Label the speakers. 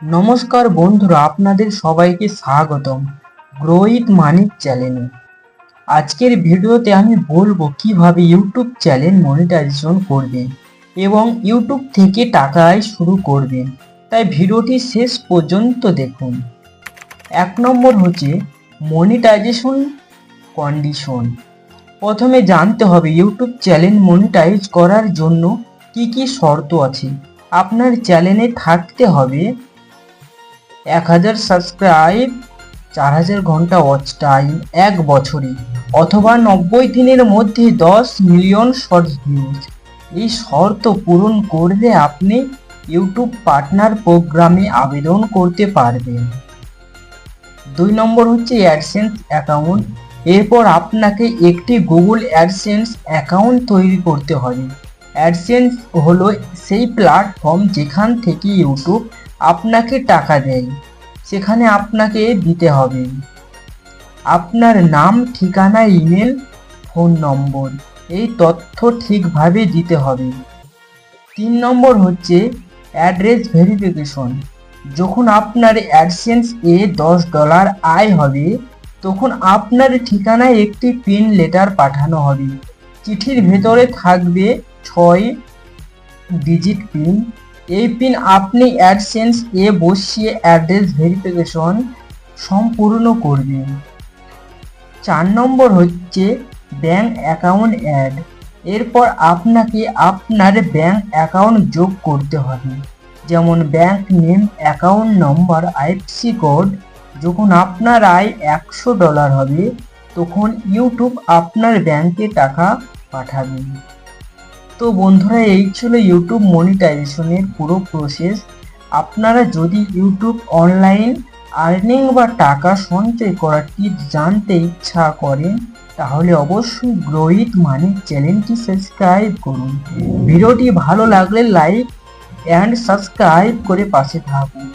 Speaker 1: নমস্কার বন্ধুরা, আপনাদের সবাইকে স্বাগতম গ্রোইথ মানি চ্যানেলে। আজকের ভিডিওতে আমি বলবো কিভাবে ইউটিউব চ্যানেল মনিটাইজেশন করবেন এবং ইউটিউব থেকে টাকা আয় শুরু করবেন। তাই ভিডিওটি শেষ পর্যন্ত দেখুন। 1 নম্বর হচ্ছে মনিটাইজেশন কন্ডিশন। প্রথমে জানতে হবে ইউটিউব চ্যানেল মনিটাইজ করার জন্য কি কি শর্ত আছে। আপনার চ্যানেলে থাকতে হবে 1000 সাবস্ক্রাইব, 4000 ঘন্টা ওয়াচ টাইম 1 বছরে, অথবা 90 দিনের মধ্যে 10 মিলিয়ন শর্টস ভিউজ। এই শর্ত পূরণ করলে আপনি ইউটিউব পার্টনার প্রোগ্রামে আবেদন করতে পারবেন। 2 নম্বর হচ্ছে অ্যাডসেন্স অ্যাকাউন্ট। এরপর আপনাকে একটি গুগল অ্যাডসেন্স অ্যাকাউন্ট তৈরি করতে হবে। অ্যাডসেন্স হলো সেই প্ল্যাটফর্ম যেখান থেকে ইউটিউব আপনাকে টাকা দেয়। সেখানে আপনাকে দিতে হবে আপনার নাম, ঠিকানা, ইমেল, ফোন নম্বর। এই তথ্য ঠিকভাবে দিতে হবে। 3 নম্বর হচ্ছে অ্যাড্রেস ভেরিফিকেশন। যখন আপনার অ্যাডসেন্স এ $10 আয় হবে, তখন আপনার ঠিকানায় একটি পিন লেটার পাঠানো হবে। চিঠির ভেতরে থাকবে 6 ডিজিট পিন। এই পিন আপনি অ্যাডসেন্স এ বসিয়ে অ্যাড্রেস ভেরিফিকেশন সম্পূর্ণ করবেন। 4 নম্বর হচ্ছে ব্যাংক অ্যাকাউন্ট অ্যাড। এরপর আপনাকে আপনার ব্যাংক অ্যাকাউন্ট যোগ করতে হবে, যেমন bank name, account number, IFSC code. যখন আপনার আয় $100 হবে, তখন ইউটিউব আপনার ব্যাংকে টাকা পাঠাবে। তো বন্ধুরা, এই ছিল ইউটিউব মনিটাইজেশনের পুরো প্রসেস। আপনারা যদি ইউটিউব অনলাইন আর্নিং বা টাকা সঞ্চয় করার টিপস জানতে ইচ্ছা করেন, তাহলে অবশ্যই গ্রোইথ মানি চ্যানেলটি সাবস্ক্রাইব করুন। ভিডিওটি ভালো লাগলে লাইক অ্যান্ড সাবস্ক্রাইব করে পাশে থাকুন।